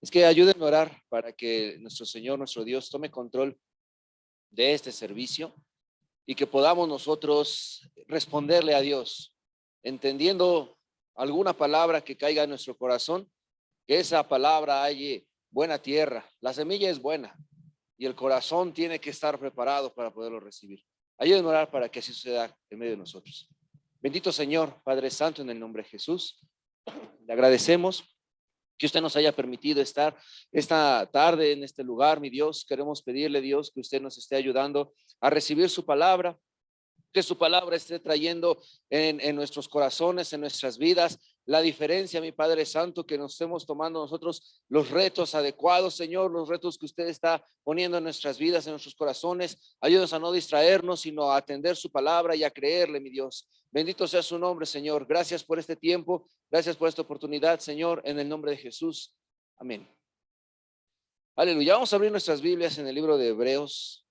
Es que ayúdenme a orar para que nuestro Señor, nuestro Dios, tome control de este servicio y que podamos nosotros responderle a Dios, entendiendo alguna palabra que caiga en nuestro corazón, que esa palabra halle buena tierra. La semilla es buena y el corazón tiene que estar preparado para poderlo recibir. Ayúdenme a orar para que así suceda en medio de nosotros. Bendito Señor, Padre Santo, en el nombre de Jesús, le agradecemos que usted nos haya permitido estar esta tarde en este lugar, mi Dios. Queremos pedirle, Dios, que usted nos esté ayudando a recibir su palabra, que su palabra esté trayendo en nuestros corazones, en nuestras vidas, la diferencia, mi Padre Santo, que nos estemos tomando nosotros los retos adecuados, Señor, los retos que usted está poniendo en nuestras vidas, en nuestros corazones. Ayúdanos a no distraernos, sino a atender su palabra y a creerle, mi Dios. Bendito sea su nombre, Señor. Gracias por este tiempo, gracias por esta oportunidad, Señor, en el nombre de Jesús. Amén. Aleluya. Vamos a abrir nuestras Biblias en el libro de Hebreos,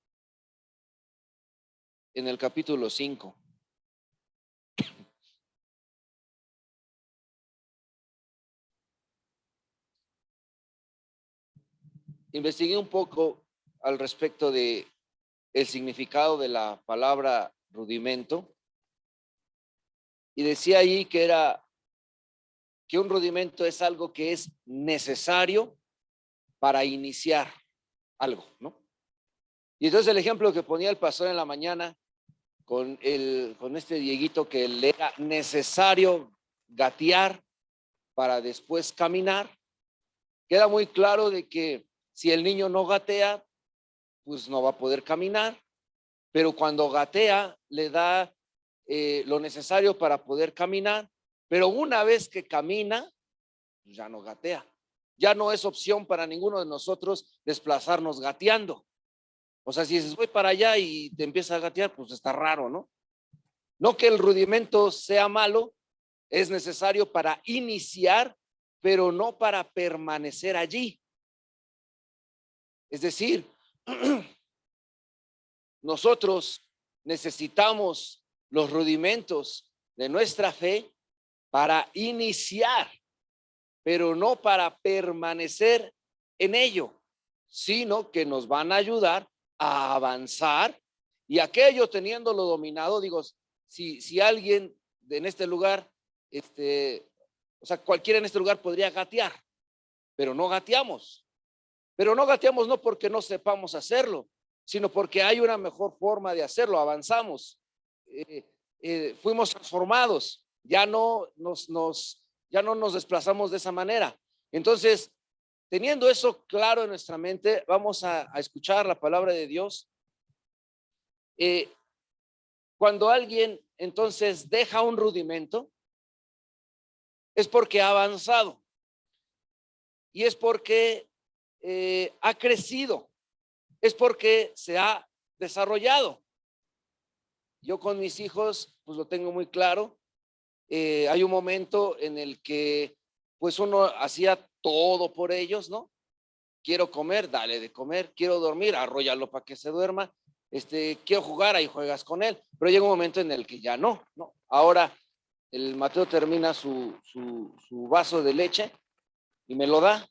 en el capítulo 5. Investigué un poco al respecto de el significado de la palabra rudimento y decía ahí que un rudimento es algo que es necesario para iniciar algo, ¿no? Y entonces el ejemplo que ponía el pastor en la mañana con este Dieguito, que le era necesario gatear para después caminar, queda muy claro de que si el niño no gatea, pues no va a poder caminar, pero cuando gatea le da lo necesario para poder caminar, pero una vez que camina, ya no gatea. Ya no es opción para ninguno de nosotros desplazarnos gateando. O sea, si dices, voy para allá y te empieza a gatear, pues está raro, ¿no? No que el rudimento sea malo, es necesario para iniciar, pero no para permanecer allí. Es decir, nosotros necesitamos los rudimentos de nuestra fe para iniciar, pero no para permanecer en ello, sino que nos van a ayudar a avanzar, y aquello teniéndolo dominado, digo, si alguien en este lugar, o sea, cualquiera en este lugar podría gatear, pero no gateamos. Pero no gateamos no porque no sepamos hacerlo, sino porque hay una mejor forma de hacerlo, avanzamos, fuimos transformados, ya no nos desplazamos de esa manera. Entonces, teniendo eso claro en nuestra mente, vamos a escuchar la palabra de Dios. Cuando alguien entonces deja un rudimento, es porque ha avanzado y es porque ha crecido, es porque se ha desarrollado. Yo con mis hijos, pues lo tengo muy claro. Hay un momento en el que pues uno hacía todo por ellos, ¿no? Quiero comer, dale de comer. Quiero dormir, arróllalo para que se duerma. Quiero jugar, ahí juegas con él. Pero llega un momento en el que ya no. Ahora el Mateo termina su vaso de leche y me lo da.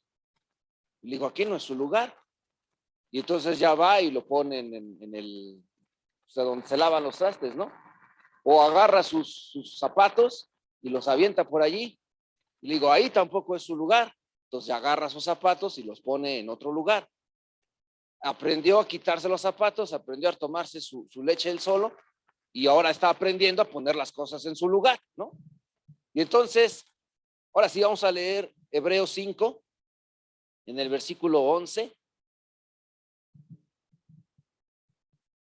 Le digo, aquí no es su lugar. Y entonces ya va y lo pone en el, o sea, donde se lavan los trastes, ¿no? O agarra sus zapatos y los avienta por allí. Y le digo, ahí tampoco es su lugar. Entonces agarra sus zapatos y los pone en otro lugar. Aprendió a quitarse los zapatos, aprendió a tomarse su leche él solo, y ahora está aprendiendo a poner las cosas en su lugar, ¿no? Y entonces, ahora sí vamos a leer Hebreos 5, en el versículo 11.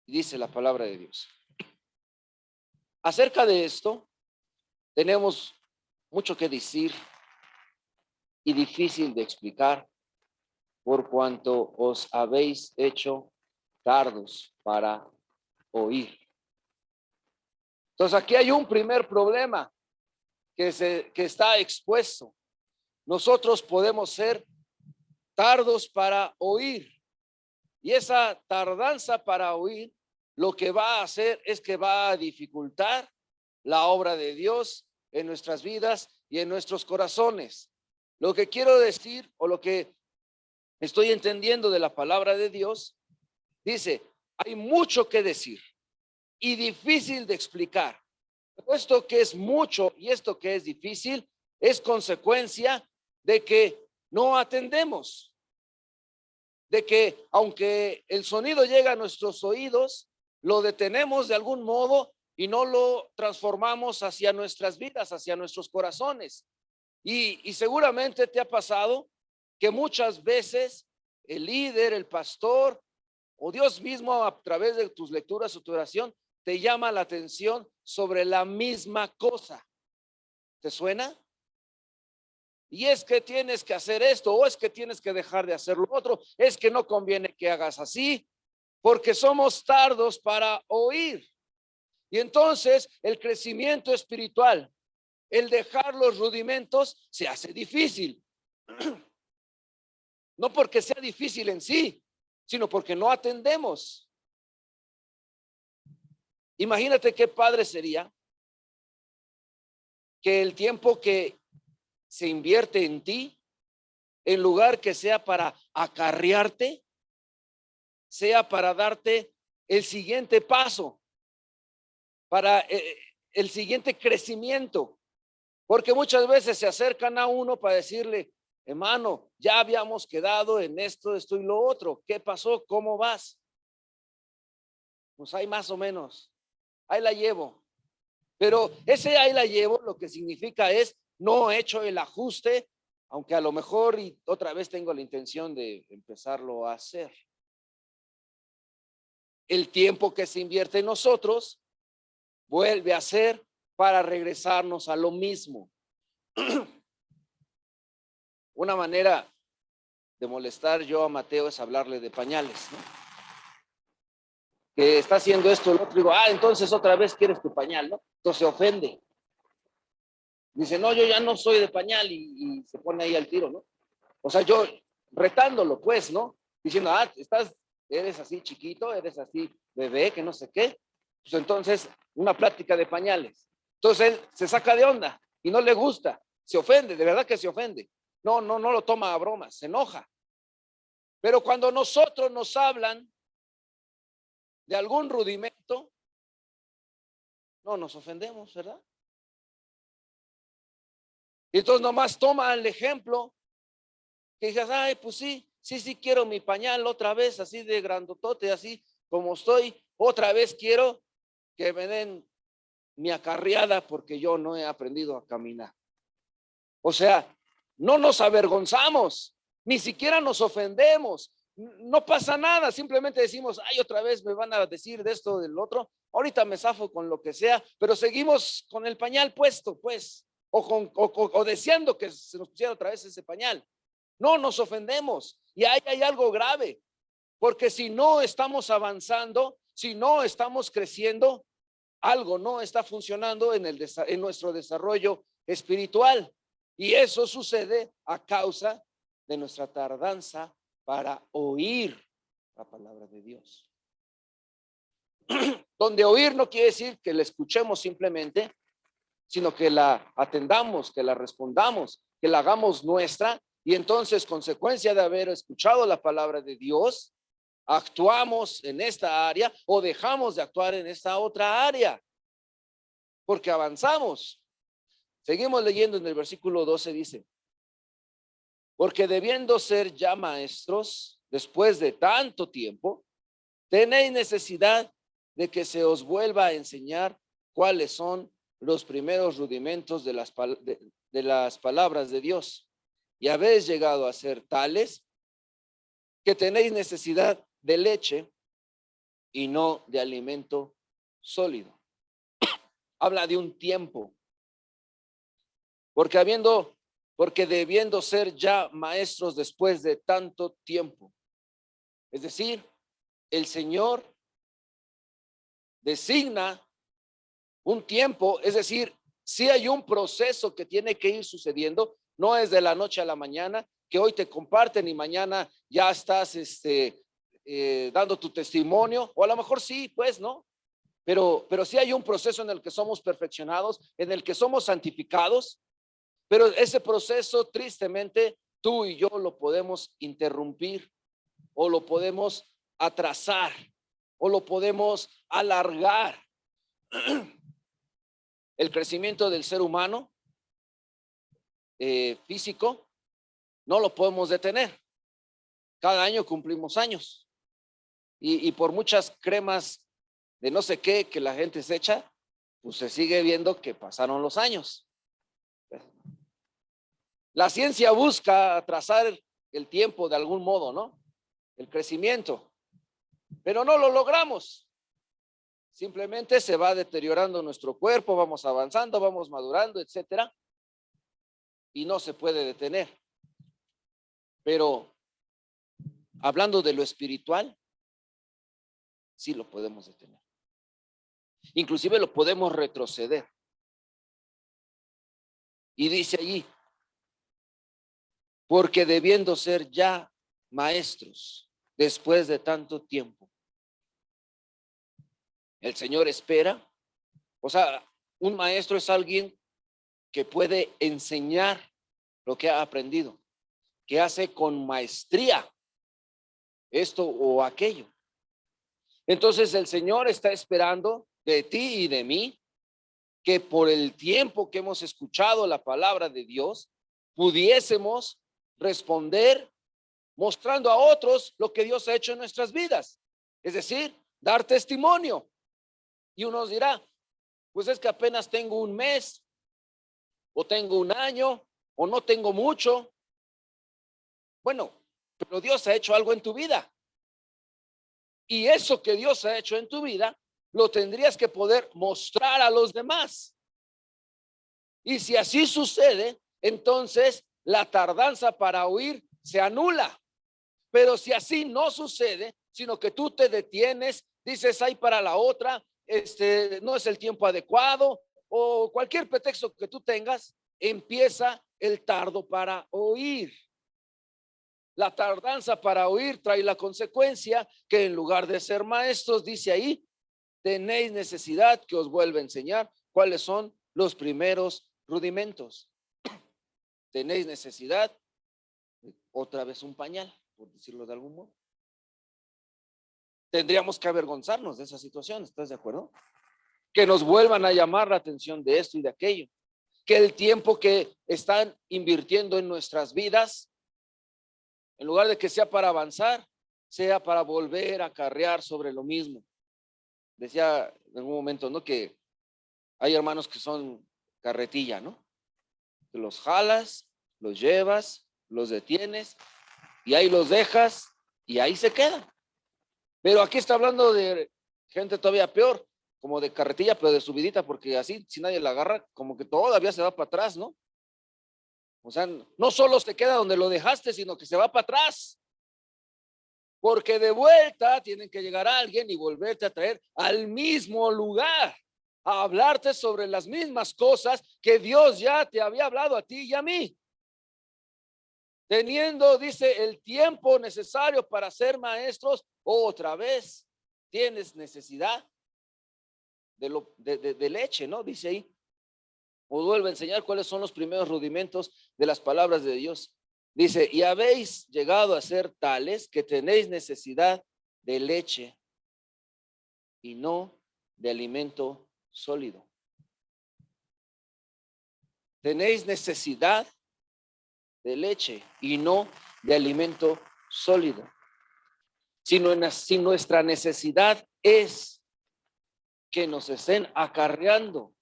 Y dice la palabra de Dios. Acerca de esto, tenemos mucho que decir y difícil de explicar, por cuanto os habéis hecho tardos para oír. Entonces aquí hay un primer problema que está expuesto. Nosotros podemos ser tardos para oír, y esa tardanza para oír lo que va a hacer es que va a dificultar la obra de Dios en nuestras vidas y en nuestros corazones. Lo que quiero decir, o lo que estoy entendiendo de la palabra de Dios, dice, hay mucho que decir y difícil de explicar. Esto que es mucho y esto que es difícil es consecuencia de que no atendemos, de que aunque el sonido llega a nuestros oídos, lo detenemos de algún modo y no lo transformamos hacia nuestras vidas, hacia nuestros corazones. Y seguramente te ha pasado que muchas veces el líder, el pastor o Dios mismo a través de tus lecturas o tu oración te llama la atención sobre la misma cosa. ¿Te suena? Y es que tienes que hacer esto, o es que tienes que dejar de hacer lo otro, es que no conviene que hagas así, porque somos tardos para oír. Y entonces el crecimiento espiritual, el dejar los rudimentos, se hace difícil. No porque sea difícil en sí, sino porque no atendemos. Imagínate qué padre sería que el tiempo que se invierte en ti, en lugar que sea para acarrearte, sea para darte el siguiente paso, para el siguiente crecimiento. Porque muchas veces se acercan a uno para decirle, hermano, ya habíamos quedado en esto, esto y lo otro. ¿Qué pasó? ¿Cómo vas? Pues ahí más o menos, ahí la llevo. Pero ese ahí la llevo lo que significa es no he hecho el ajuste, aunque a lo mejor y otra vez tengo la intención de empezarlo a hacer. El tiempo que se invierte en nosotros vuelve a ser para regresarnos a lo mismo. Una manera de molestar yo a Mateo es hablarle de pañales, ¿no? Que está haciendo esto, el otro, digo, entonces otra vez quieres tu pañal, ¿no? Entonces se ofende. Dice, no, yo ya no soy de pañal y se pone ahí al tiro, ¿no? O sea, yo retándolo, pues, ¿no? Diciendo, eres así chiquito, eres así bebé, que no sé qué. Pues entonces, una plática de pañales. Entonces él se saca de onda y no le gusta, se ofende, de verdad que se ofende. No lo toma a bromas, se enoja. Pero cuando nosotros nos hablan de algún rudimento, no nos ofendemos, ¿verdad? Y entonces nomás toma el ejemplo que dices, pues sí quiero mi pañal otra vez, así de grandotote, así como estoy, otra vez quiero que me den mi acarreada porque yo no he aprendido a caminar. O sea, no nos avergonzamos, ni siquiera nos ofendemos, no pasa nada, simplemente decimos, otra vez me van a decir de esto, del otro, ahorita me zafo con lo que sea, pero seguimos con el pañal puesto, pues, o deseando que se nos pusiera otra vez ese pañal. No nos ofendemos, y ahí hay algo grave, porque si no estamos avanzando, si no estamos creciendo, algo no está funcionando en nuestro desarrollo espiritual. Y eso sucede a causa de nuestra tardanza para oír la palabra de Dios. Donde oír no quiere decir que la escuchemos simplemente, sino que la atendamos, que la respondamos, que la hagamos nuestra. Y entonces, consecuencia de haber escuchado la palabra de Dios, actuamos en esta área o dejamos de actuar en esta otra área, porque avanzamos. Seguimos leyendo en el versículo 12, dice, porque debiendo ser ya maestros, después de tanto tiempo, tenéis necesidad de que se os vuelva a enseñar cuáles son los primeros rudimentos de las palabras de Dios. Y habéis llegado a ser tales que tenéis necesidad de leche y no de alimento sólido. Habla de un tiempo. Porque debiendo ser ya maestros después de tanto tiempo. Es decir, el Señor designa un tiempo, es decir, si hay un proceso que tiene que ir sucediendo, no es de la noche a la mañana, que hoy te comparten y mañana ya estás dando tu testimonio, o a lo mejor sí, pues, ¿no? Pero sí hay un proceso en el que somos perfeccionados, en el que somos santificados. Pero ese proceso tristemente tú y yo lo podemos interrumpir, o lo podemos atrasar, o lo podemos alargar. El crecimiento del ser humano físico no lo podemos detener. Cada año cumplimos años, y por muchas cremas de no sé qué que la gente se echa, pues se sigue viendo que pasaron los años. La ciencia busca atrasar el tiempo de algún modo, ¿no? El crecimiento, pero no lo logramos. Simplemente se va deteriorando nuestro cuerpo, vamos avanzando, vamos madurando, etcétera, y no se puede detener. Pero hablando de lo espiritual, sí lo podemos detener. Inclusive lo podemos retroceder. Y dice allí, porque debiendo ser ya maestros después de tanto tiempo, el Señor espera. O sea, un maestro es alguien que puede enseñar lo que ha aprendido, que hace con maestría esto o aquello. Entonces el Señor está esperando de ti y de mí que por el tiempo que hemos escuchado la palabra de Dios, pudiésemos responder mostrando a otros lo que Dios ha hecho en nuestras vidas. Es decir, dar testimonio. Y uno dirá, pues es que apenas tengo un mes, o tengo un año, o no tengo mucho. Bueno, pero Dios ha hecho algo en tu vida. Y eso que Dios ha hecho en tu vida, lo tendrías que poder mostrar a los demás. Y si así sucede, entonces la tardanza para oír se anula. Pero si así no sucede, sino que tú te detienes, dices, ay, para la otra, no es el tiempo adecuado, o cualquier pretexto que tú tengas, empieza el tardo para oír. La tardanza para oír trae la consecuencia que en lugar de ser maestros, dice ahí, tenéis necesidad que os vuelva a enseñar cuáles son los primeros rudimentos. Tenéis necesidad, otra vez un pañal, por decirlo de algún modo. Tendríamos que avergonzarnos de esa situación, ¿estás de acuerdo? Que nos vuelvan a llamar la atención de esto y de aquello. Que el tiempo que están invirtiendo en nuestras vidas, en lugar de que sea para avanzar, sea para volver a carrear sobre lo mismo. Decía en algún momento, ¿no? Que hay hermanos que son carretilla, ¿no? Que los jalas, los llevas, los detienes y ahí los dejas y ahí se quedan. Pero aquí está hablando de gente todavía peor, como de carretilla, pero de subidita, porque así, si nadie la agarra, como que todavía se va para atrás, ¿no? O sea, no solo se queda donde lo dejaste, sino que se va para atrás. Porque de vuelta tienen que llegar a alguien y volverte a traer al mismo lugar, a hablarte sobre las mismas cosas que Dios ya te había hablado a ti y a mí. Teniendo, dice, el tiempo necesario para ser maestros, otra vez tienes necesidad de leche, ¿no? Dice ahí. O vuelve a enseñar cuáles son los primeros rudimentos de las palabras de Dios. Dice, y habéis llegado a ser tales que tenéis necesidad de leche y no de alimento sólido. Tenéis necesidad de leche y no de alimento sólido. Si nuestra necesidad es que nos estén acarreando,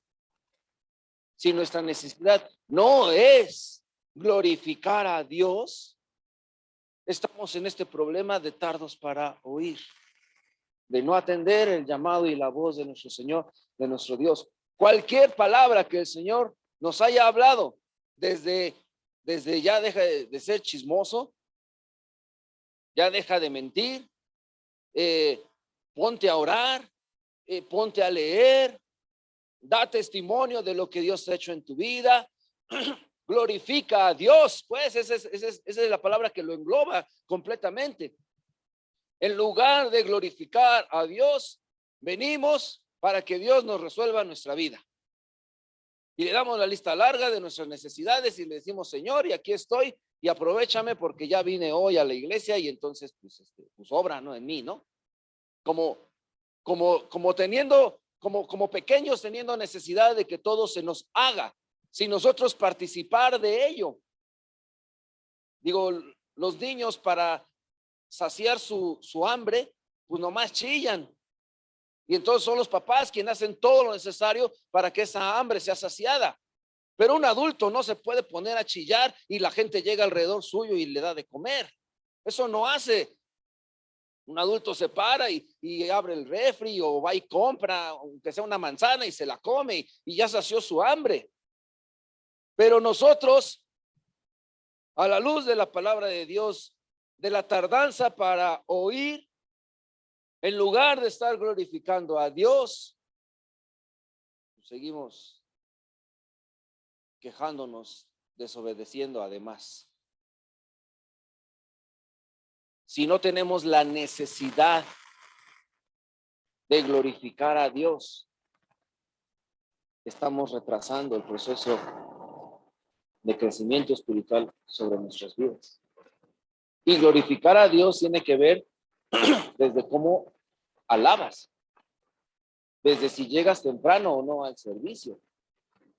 si nuestra necesidad no es glorificar a Dios, estamos en este problema de tardos para oír, de no atender el llamado y la voz de nuestro Señor, de nuestro Dios. Cualquier palabra que el Señor nos haya hablado, desde ya deja de ser chismoso, ya deja de mentir, ponte a orar, ponte a leer, da testimonio de lo que Dios ha hecho en tu vida, glorifica a Dios, pues esa es la palabra que lo engloba completamente. En lugar de glorificar a Dios, venimos para que Dios nos resuelva nuestra vida. Y le damos la lista larga de nuestras necesidades y le decimos, Señor, y aquí estoy, y aprovéchame porque ya vine hoy a la iglesia y entonces pues obra, ¿no? En mí, ¿no? Como teniendo, como pequeños teniendo necesidad de que todo se nos haga, sin nosotros participar de ello. Digo, los niños para saciar su hambre, pues nomás chillan. Y entonces son los papás quienes hacen todo lo necesario para que esa hambre sea saciada. Pero un adulto no se puede poner a chillar y la gente llega alrededor suyo y le da de comer. Eso no hace. Un adulto se para y abre el refri o va y compra, aunque sea una manzana, y se la come y ya sació su hambre. Pero nosotros, a la luz de la palabra de Dios, de la tardanza para oír, en lugar de estar glorificando a Dios, seguimos quejándonos, desobedeciendo además. Si no tenemos la necesidad de glorificar a Dios, estamos retrasando el proceso de crecimiento espiritual sobre nuestras vidas. Y glorificar a Dios tiene que ver desde cómo alabas, desde si llegas temprano o no al servicio,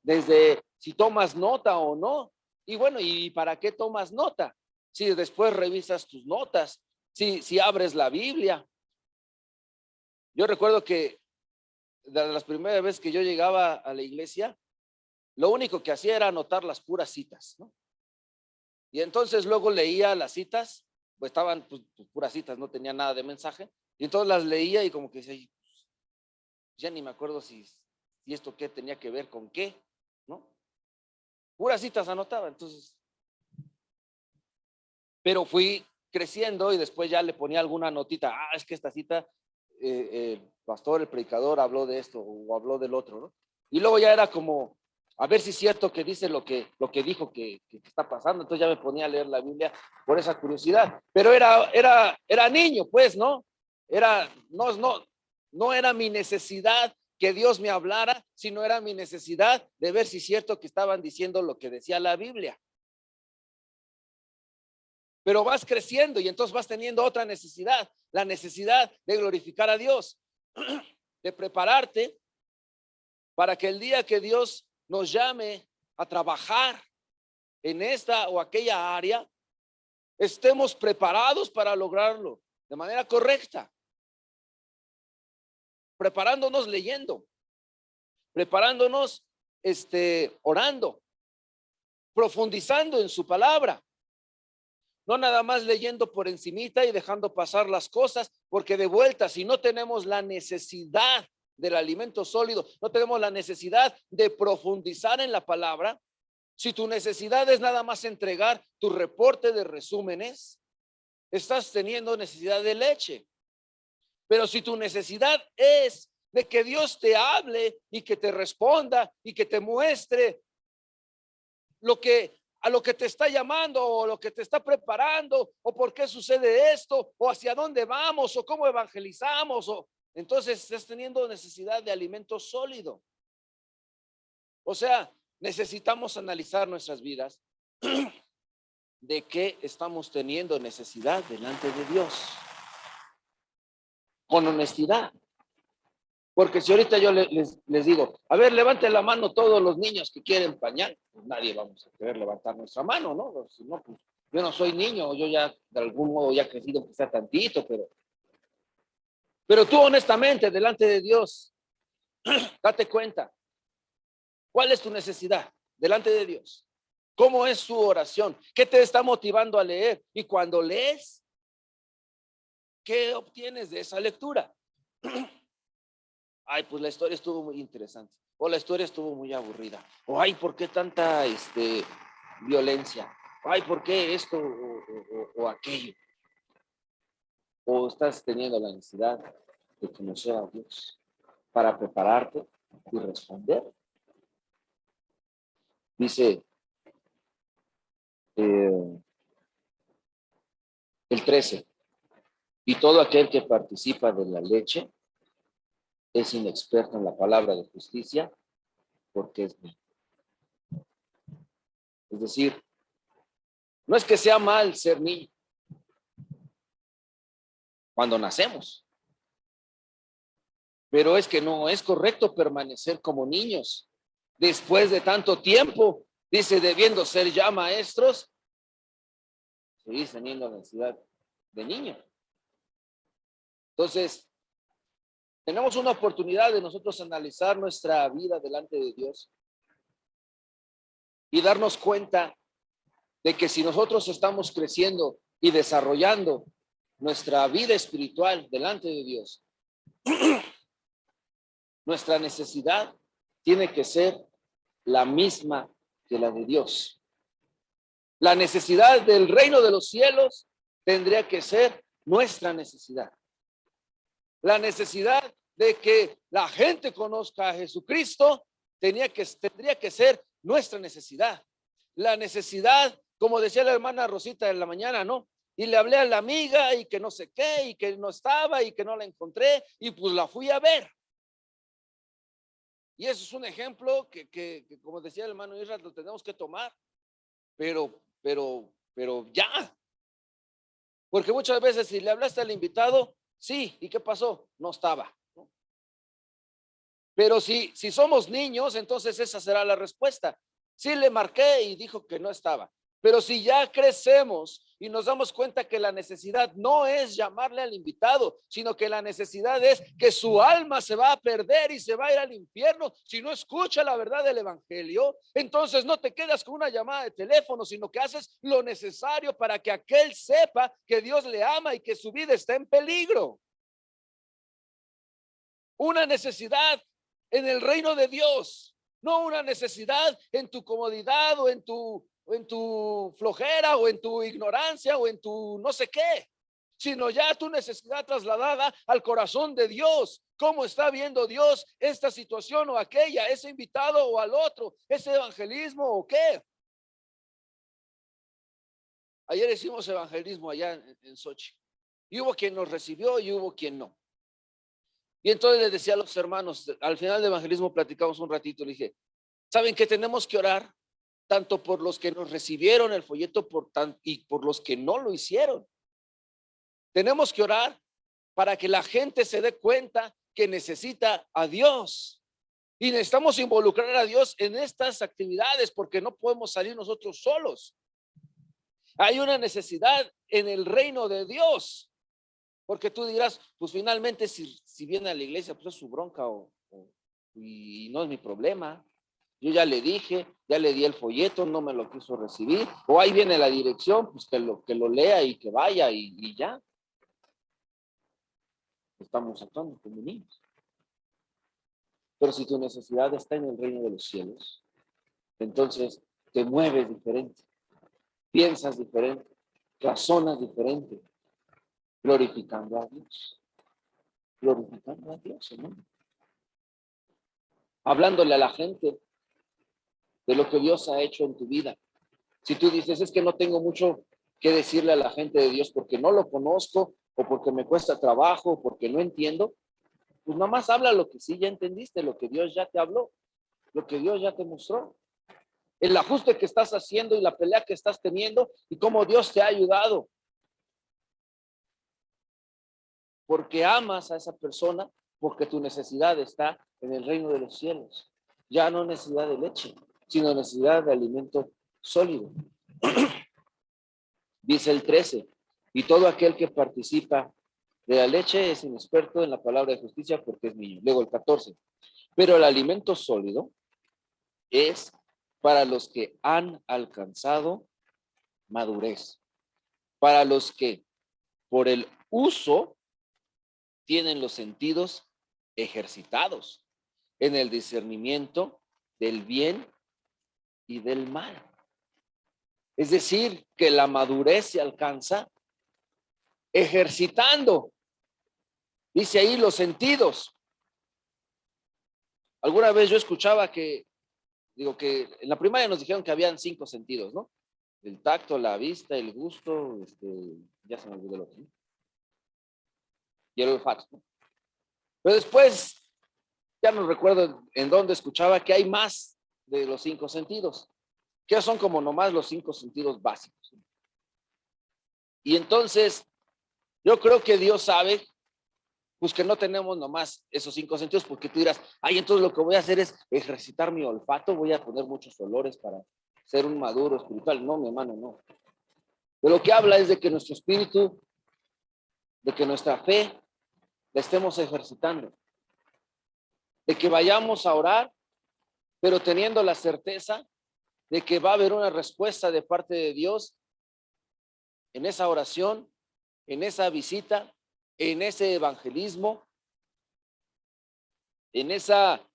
desde si tomas nota o no. Y bueno, ¿y para qué tomas nota? Si después revisas tus notas, si abres la Biblia. Yo recuerdo que de las primeras veces que yo llegaba a la iglesia, lo único que hacía era anotar las puras citas, ¿no? Y entonces luego leía las citas, pues estaban pues, puras citas, no tenía nada de mensaje, y entonces las leía y como que decía, ya ni me acuerdo si esto qué tenía que ver con qué, ¿no? Puras citas anotaba, entonces. Pero fui creciendo y después ya le ponía alguna notita, es que esta cita, el pastor, el predicador habló de esto o habló del otro, ¿no? Y luego ya era como, a ver si es cierto que dice lo que dijo que está pasando. Entonces ya me ponía a leer la Biblia por esa curiosidad. Pero era niño, pues, ¿no? No era mi necesidad que Dios me hablara, sino era mi necesidad de ver si es cierto que estaban diciendo lo que decía la Biblia. Pero vas creciendo y entonces vas teniendo otra necesidad, la necesidad de glorificar a Dios, de prepararte para que el día que Dios nos llame a trabajar en esta o aquella área, estemos preparados para lograrlo de manera correcta, preparándonos leyendo, preparándonos orando, profundizando en su palabra. No nada más leyendo por encimita y dejando pasar las cosas, porque de vuelta, si no tenemos la necesidad del alimento sólido, no tenemos la necesidad de profundizar en la palabra, si tu necesidad es nada más entregar tu reporte de resúmenes, estás teniendo necesidad de leche. Pero si tu necesidad es de que Dios te hable y que te responda y que te muestre a lo que te está llamando o lo que te está preparando o por qué sucede esto o hacia dónde vamos o cómo evangelizamos, entonces estás teniendo necesidad de alimento sólido. O sea, necesitamos analizar nuestras vidas de qué estamos teniendo necesidad delante de Dios con honestidad. Porque si ahorita yo les digo, a ver, levanten la mano todos los niños que quieren pañal, pues nadie vamos a querer levantar nuestra mano, ¿no? Si no, pues yo no soy niño, yo ya de algún modo ya he crecido quizá tantito, pero tú honestamente delante de Dios, date cuenta, ¿cuál es tu necesidad delante de Dios? ¿Cómo es su oración? ¿Qué te está motivando a leer? Y cuando lees, ¿qué obtienes de esa lectura? Ay, pues la historia estuvo muy interesante, o la historia estuvo muy aburrida, o ay, ¿por qué tanta violencia? Ay, ¿por qué esto o aquello? O estás teniendo la necesidad de conocer a Dios para prepararte y responder. Dice el 13, y todo aquel que participa de la leche es inexperto en la palabra de justicia porque es niño. Es decir, No es que sea mal ser niño cuando nacemos, pero es que no es correcto permanecer como niños después de tanto tiempo. Dice, debiendo ser ya maestros, seguir teniendo necesidad de niño. Entonces, tenemos una oportunidad de nosotros analizar nuestra vida delante de Dios y darnos cuenta de que si nosotros estamos creciendo y desarrollando nuestra vida espiritual delante de Dios, nuestra necesidad tiene que ser la misma que la de Dios. La necesidad del reino de los cielos tendría que ser nuestra necesidad. La necesidad de que la gente conozca a Jesucristo tendría que ser nuestra necesidad. La necesidad, como decía la hermana Rosita en la mañana, ¿no? Y le hablé a la amiga y que no sé qué, y que no estaba y que no la encontré, y pues la fui a ver. Y eso es un ejemplo que como decía el hermano Israel, lo tenemos que tomar, pero ya. Porque muchas veces si le hablaste al invitado, sí, ¿y qué pasó? No estaba, ¿no? Pero si somos niños, entonces esa será la respuesta. Sí le marqué y dijo que no estaba. Pero si ya crecemos y nos damos cuenta que la necesidad no es llamarle al invitado, sino que la necesidad es que su alma se va a perder y se va a ir al infierno si no escucha la verdad del evangelio, entonces no te quedas con una llamada de teléfono, sino que haces lo necesario para que aquel sepa que Dios le ama y que su vida está en peligro. Una necesidad en el reino de Dios, no una necesidad en tu comodidad o en tu flojera o en tu ignorancia o en tu no sé qué, sino ya tu necesidad trasladada al corazón de Dios. ¿Cómo está viendo Dios esta situación o aquella, ese invitado o al otro, ese evangelismo o qué? Ayer hicimos evangelismo allá en Sochi y hubo quien nos recibió y hubo quien no. Y entonces les decía a los hermanos, al final del evangelismo platicamos un ratito, le dije, ¿saben que tenemos que orar tanto por los que nos recibieron el folleto y por los que no lo hicieron? Tenemos que orar para que la gente se dé cuenta que necesita a Dios. Y necesitamos involucrar a Dios en estas actividades porque no podemos salir nosotros solos. Hay una necesidad en el reino de Dios. Porque tú dirás, pues finalmente si viene a la iglesia, pues es su bronca y no es mi problema. Yo ya le dije, ya le di el folleto, no me lo quiso recibir. O ahí viene la dirección, pues que lo lea y que vaya y ya. Estamos actuando como niños. Pero si tu necesidad está en el reino de los cielos, entonces te mueves diferente, piensas diferente, razonas diferente, glorificando a Dios. Glorificando a Dios, hermano. Hablándole a la gente de lo que Dios ha hecho en tu vida. Si tú dices, es que no tengo mucho que decirle a la gente de Dios porque no lo conozco o porque me cuesta trabajo o porque no entiendo, pues nada más habla lo que sí ya entendiste, lo que Dios ya te habló, lo que Dios ya te mostró, el ajuste que estás haciendo y la pelea que estás teniendo y cómo Dios te ha ayudado. Porque amas a esa persona, porque tu necesidad está en el reino de los cielos. Ya no necesidad de leche, sino necesidad de alimento sólido. Dice el 13, y todo aquel que participa de la leche es inexperto en la palabra de justicia porque es niño. Luego el 14, pero el alimento sólido es para los que han alcanzado madurez, para los que por el uso tienen los sentidos ejercitados en el discernimiento del bien y del mal. Es decir, que la madurez se alcanza ejercitando, dice ahí, los sentidos. Alguna vez yo escuchaba que en la primaria nos dijeron que habían 5 sentidos, ¿no? El tacto, la vista, el gusto, ya se me olvidó el otro, ¿no? Y el olfato, ¿no? Pero después, ya no recuerdo en dónde escuchaba que hay más de los 5 sentidos, que son como nomás los 5 sentidos básicos. Y entonces, yo creo que Dios sabe, pues que no tenemos nomás esos 5 sentidos, porque tú dirás, ay, entonces lo que voy a hacer es ejercitar mi olfato, voy a poner muchos olores para ser un maduro espiritual. No, mi hermano, no. De lo que habla es de que nuestro espíritu, de que nuestra fe la estemos ejercitando, de que vayamos a orar, pero teniendo la certeza de que va a haber una respuesta de parte de Dios en esa oración, en esa visita, en ese evangelismo, en esa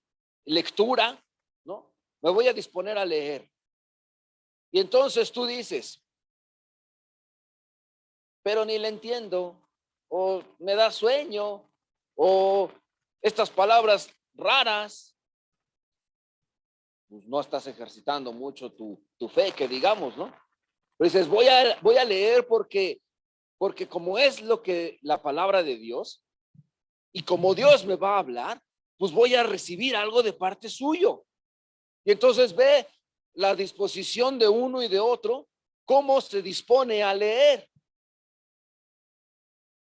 lectura, ¿no? Me voy a disponer a leer. Y entonces tú dices, pero ni le entiendo, o me da sueño, o estas palabras raras. Pues no estás ejercitando mucho tu fe, que digamos, ¿no? Pero dices, voy a leer porque como es lo que la palabra de Dios, y como Dios me va a hablar, pues voy a recibir algo de parte suyo. Y entonces ve la disposición de uno y de otro, cómo se dispone a leer.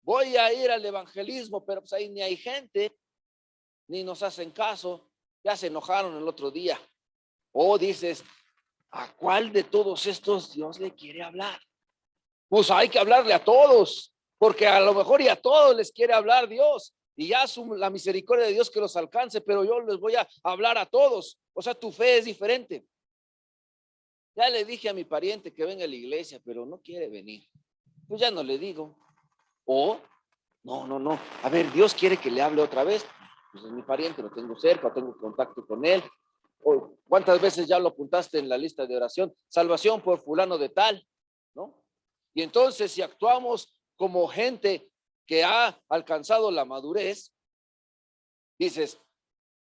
Voy a ir al evangelismo, pero pues ahí ni hay gente, ni nos hacen caso, ya se enojaron el otro día. O dices, ¿a cuál de todos estos Dios le quiere hablar? Pues hay que hablarle a todos, porque a lo mejor y a todos les quiere hablar Dios, y ya la misericordia de Dios que los alcance, pero yo les voy a hablar a todos. O sea, tu fe es diferente. Ya le dije a mi pariente que venga a la iglesia, pero no quiere venir. Pues ya no le digo. O, no. A ver, Dios quiere que le hable otra vez. Pues es mi pariente, lo tengo cerca, tengo contacto con él. O, ¿cuántas veces ya lo apuntaste en la lista de oración? Salvación por fulano de tal, ¿no? Y entonces, si actuamos como gente que ha alcanzado la madurez, dices,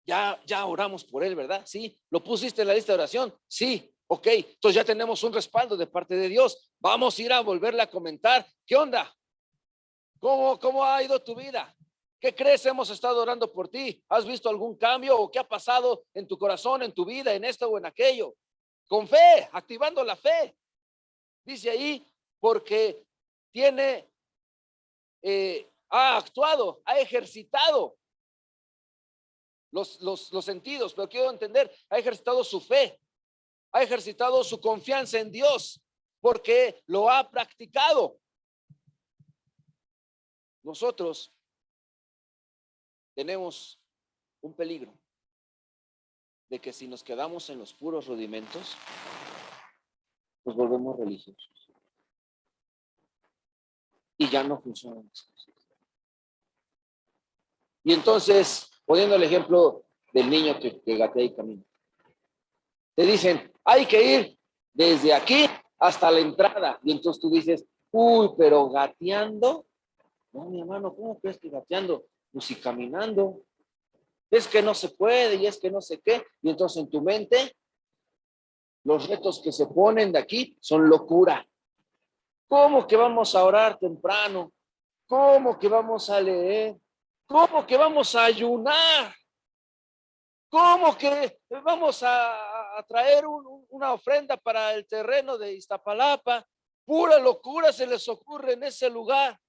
ya oramos por él, ¿verdad? Sí. ¿Lo pusiste en la lista de oración? Sí. Ok, entonces ya tenemos un respaldo de parte de Dios. Vamos a ir a volverle a comentar. ¿Qué onda? ¿Cómo ha ido tu vida? ¿Qué crees? Hemos estado orando por ti. ¿Has visto algún cambio o qué ha pasado en tu corazón, en tu vida, en esto o en aquello? Con fe, activando la fe. Dice ahí, porque tiene, ha actuado, ha ejercitado los sentidos, pero quiero entender, ha ejercitado su fe, ha ejercitado su confianza en Dios, porque lo ha practicado. Nosotros tenemos un peligro de que si nos quedamos en los puros rudimentos, nos volvemos religiosos y ya no funcionan las cosas. Y entonces, poniendo el ejemplo del niño que gatea y camina, te dicen, hay que ir desde aquí hasta la entrada. Y entonces tú dices, uy, pero gateando. No, mi hermano, ¿cómo crees que gateando? Pues si caminando. Es que no se puede y es que no sé qué. Y entonces en tu mente, los retos que se ponen de aquí son locura. ¿Cómo que vamos a orar temprano? ¿Cómo que vamos a leer? ¿Cómo que vamos a ayunar? ¿Cómo que vamos a traer una ofrenda para el terreno de Iztapalapa? Pura locura se les ocurre en ese lugar.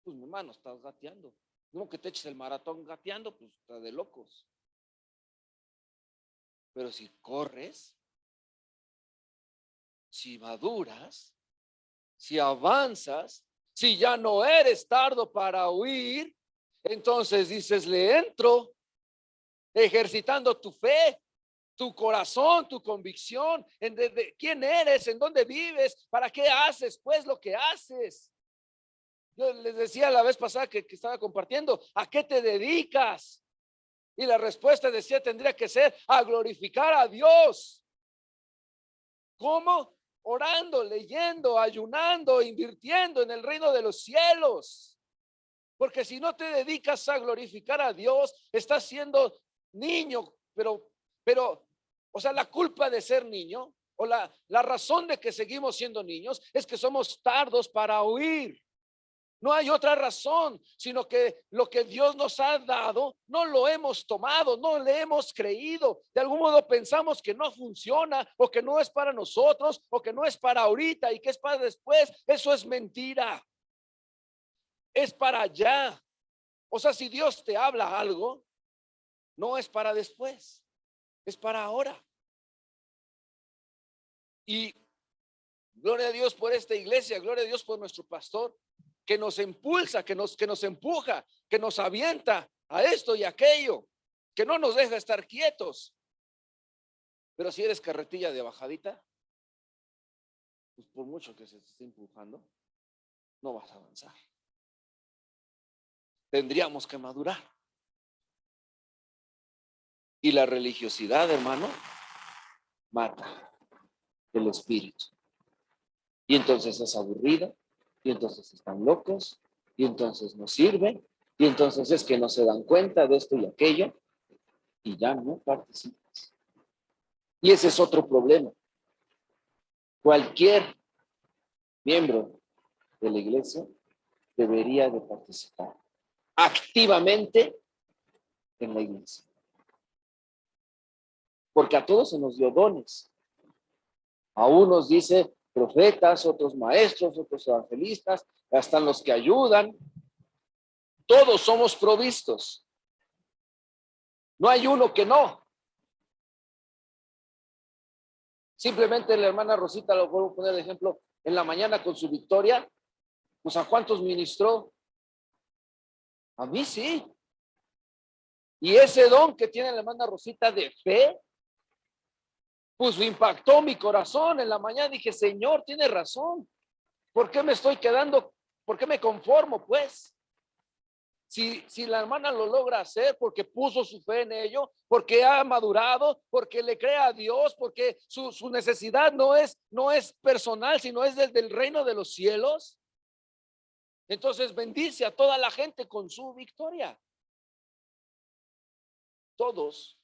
Pues mi hermano, estás gateando. No que te eches el maratón gateando, pues está de locos. Pero si corres, si maduras, si avanzas, si ya no eres tardo para huir, entonces dices, le entro, ejercitando tu fe, tu corazón, tu convicción, de quién eres, en dónde vives, para qué haces, pues lo que haces. Yo les decía la vez pasada que estaba compartiendo, ¿a qué te dedicas? Y la respuesta decía, tendría que ser a glorificar a Dios. ¿Cómo? Orando, leyendo, ayunando, invirtiendo en el reino de los cielos. Porque si no te dedicas a glorificar a Dios, estás siendo niño, pero, o sea, la culpa de ser niño, o la razón de que seguimos siendo niños, es que somos tardos para oír. No hay otra razón, sino que lo que Dios nos ha dado, no lo hemos tomado, no le hemos creído. De algún modo pensamos que no funciona, o que no es para nosotros, o que no es para ahorita y que es para después. Eso es mentira. Es para allá. O sea, si Dios te habla algo, no es para después, es para ahora. Y gloria a Dios por esta iglesia, gloria a Dios por nuestro pastor, que nos impulsa, que nos empuja, que nos avienta a esto y aquello, que no nos deja estar quietos. Pero si eres carretilla de bajadita, pues por mucho que se te esté empujando, no vas a avanzar. Tendríamos que madurar. Y la religiosidad, hermano, mata el espíritu. Y entonces es aburrido, y entonces están locos, y entonces no sirven, y entonces es que no se dan cuenta de esto y aquello, y ya no participas. Y ese es otro problema. Cualquier miembro de la iglesia debería de participar activamente en la iglesia. Porque a todos se nos dio dones. A unos dice profetas, otros maestros, otros evangelistas, hasta los que ayudan. Todos somos provistos. No hay uno que no. Simplemente la hermana Rosita, lo vuelvo a poner de ejemplo, en la mañana con su victoria, pues ¿a cuántos ministró? A mí sí. Y ese don que tiene la hermana Rosita de fe, pues impactó mi corazón. En la mañana dije, Señor, tiene razón. ¿Por qué me estoy quedando? ¿Por qué me conformo, pues? Si la hermana lo logra hacer porque puso su fe en ello, porque ha madurado, porque le cree a Dios, porque su necesidad no es personal, sino es desde el reino de los cielos. Entonces bendice a toda la gente con su victoria. Todos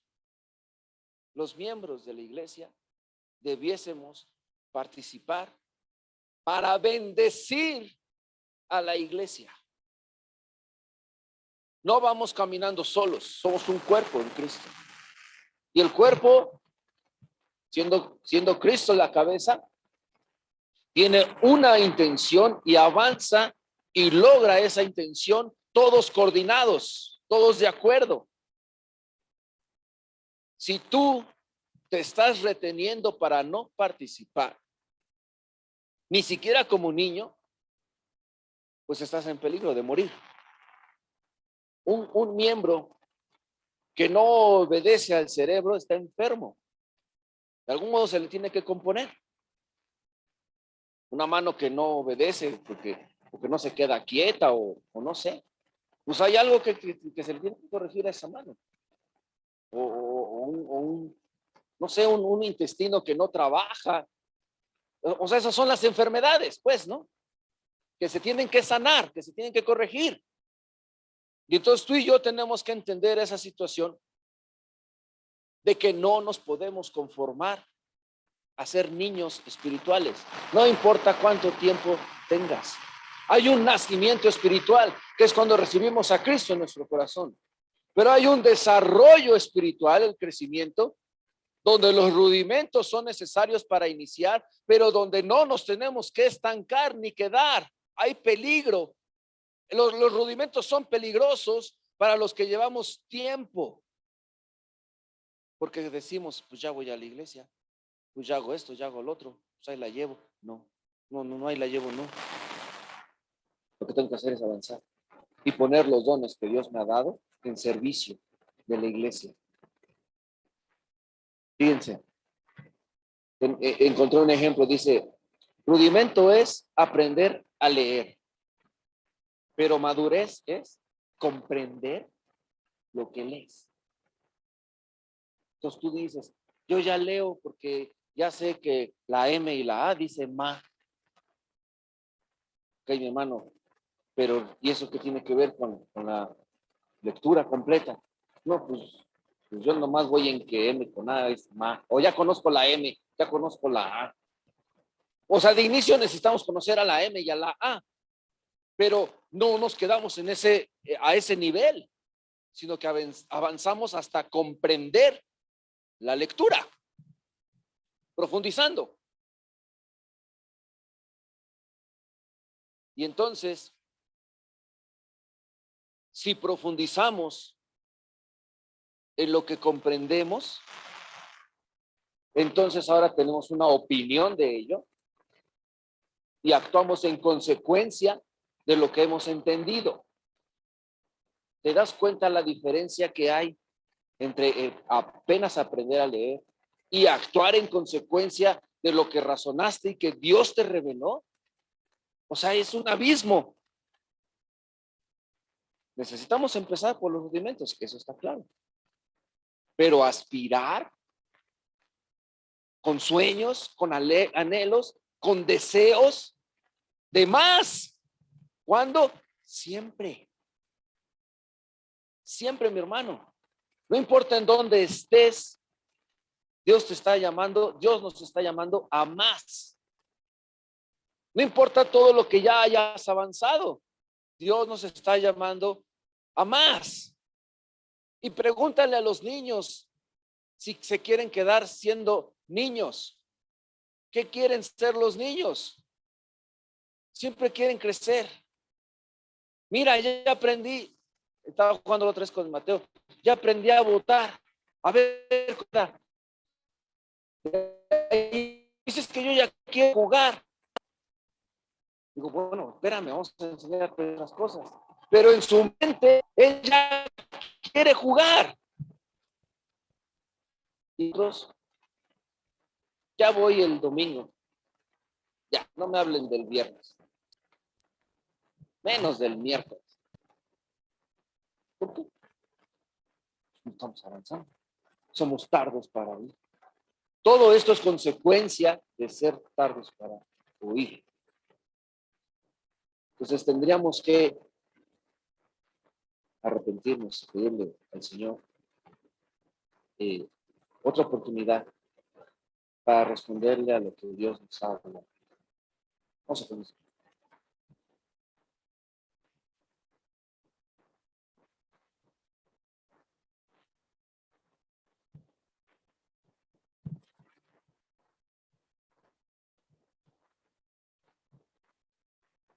los miembros de la iglesia debiésemos participar para bendecir a la iglesia. No vamos caminando solos, somos un cuerpo en Cristo. Y el cuerpo, siendo Cristo la cabeza, tiene una intención y avanza y logra esa intención, todos coordinados, todos de acuerdo. Si tú te estás reteniendo para no participar, ni siquiera como niño, pues estás en peligro de morir. Un miembro que no obedece al cerebro está enfermo. De algún modo se le tiene que componer. Una mano que no obedece porque no se queda quieta o no sé. Pues hay algo que se le tiene que corregir a esa mano. No sé, un intestino que no trabaja. O sea, esas son las enfermedades, pues, ¿no? Que se tienen que sanar, que se tienen que corregir. Y entonces tú y yo tenemos que entender esa situación de que no nos podemos conformar a ser niños espirituales. No importa cuánto tiempo tengas. Hay un nacimiento espiritual, que es cuando recibimos a Cristo en nuestro corazón. Pero hay un desarrollo espiritual, el crecimiento, donde los rudimentos son necesarios para iniciar, pero donde no nos tenemos que estancar ni quedar. Hay peligro. Los rudimentos son peligrosos para los que llevamos tiempo. Porque decimos, pues ya voy a la iglesia, pues ya hago esto, ya hago lo otro, pues ahí la llevo. No, ahí la llevo, no. Lo que tengo que hacer es avanzar y poner los dones que Dios me ha dado en servicio de la iglesia. Fíjense, encontré un ejemplo, dice, rudimento es aprender a leer, pero madurez es comprender lo que lees. Entonces tú dices, yo ya leo porque ya sé que la M y la A dice ma. Ok, mi hermano, pero ¿y eso qué tiene que ver con la lectura completa? No, pues yo nomás voy en que M con A es ma. O ya conozco la M, ya conozco la A. O sea, de inicio necesitamos conocer a la M y a la A. pero no nos quedamos a ese nivel, sino que avanzamos hasta comprender la lectura, profundizando. Y entonces, si profundizamos en lo que comprendemos, entonces ahora tenemos una opinión de ello y actuamos en consecuencia de lo que hemos entendido. ¿Te das cuenta la diferencia que hay entre apenas aprender a leer y actuar en consecuencia de lo que razonaste y que Dios te reveló? O sea, es un abismo. Necesitamos empezar por los rudimentos, eso está claro. Pero aspirar con sueños, con anhelos, con deseos de más. ¿Cuándo? Siempre. Siempre, mi hermano. No importa en dónde estés, Dios te está llamando, Dios nos está llamando a más. No importa todo lo que ya hayas avanzado, Dios nos está llamando a más. Y pregúntale a los niños si se quieren quedar siendo niños. ¿Qué quieren ser los niños? Siempre quieren crecer. Mira, ya aprendí, estaba jugando la otra vez con Mateo, ya aprendí a votar. A ver, dices que yo ya quiero jugar. Digo, bueno, espérame, vamos a enseñarte otras cosas. Pero en su mente, él ya quiere jugar. Y nosotros, ya voy el domingo. Ya, no me hablen del viernes. Menos del miércoles. ¿Por qué? No estamos avanzando. Somos tardos para oír. Todo esto es consecuencia de ser tardos para oír. Entonces tendríamos que arrepentirnos, pedirle al Señor otra oportunidad para responderle a lo que Dios nos ha hablado. Vamos a comenzar.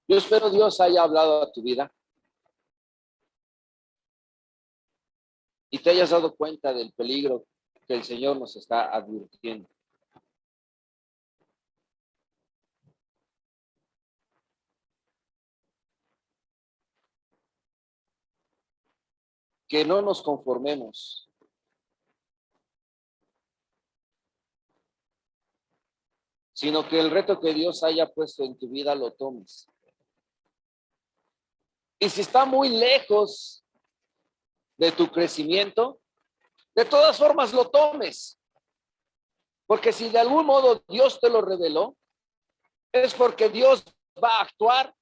Yo espero Dios haya hablado a tu vida y te hayas dado cuenta del peligro que el Señor nos está advirtiendo. Que no nos conformemos, sino que el reto que Dios haya puesto en tu vida lo tomes. Y si está muy lejos de tu crecimiento, de todas formas lo tomes. Porque si de algún modo Dios te lo reveló, es porque Dios va a actuar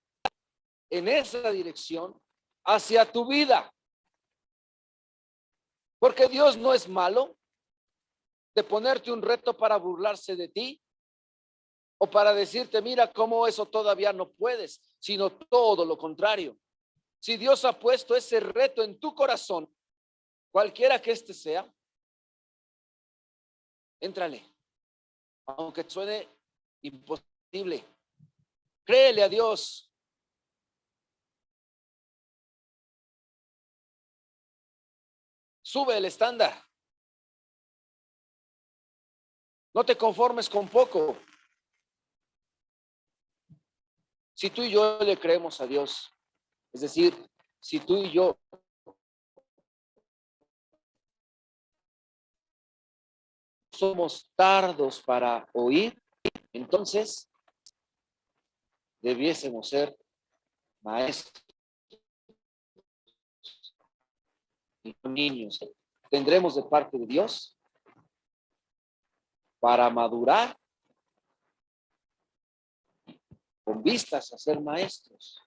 en esa dirección hacia tu vida. Porque Dios no es malo de ponerte un reto para burlarse de ti o para decirte, mira cómo eso todavía no puedes, sino todo lo contrario. Si Dios ha puesto ese reto en tu corazón, cualquiera que este sea, éntrale, aunque suene imposible. Créele a Dios. Sube el estándar. No te conformes con poco. Si tú y yo le creemos a Dios, es decir, si tú y yo somos tardos para oír, entonces debiésemos ser maestros y niños. Tendremos de parte de Dios para madurar con vistas a ser maestros.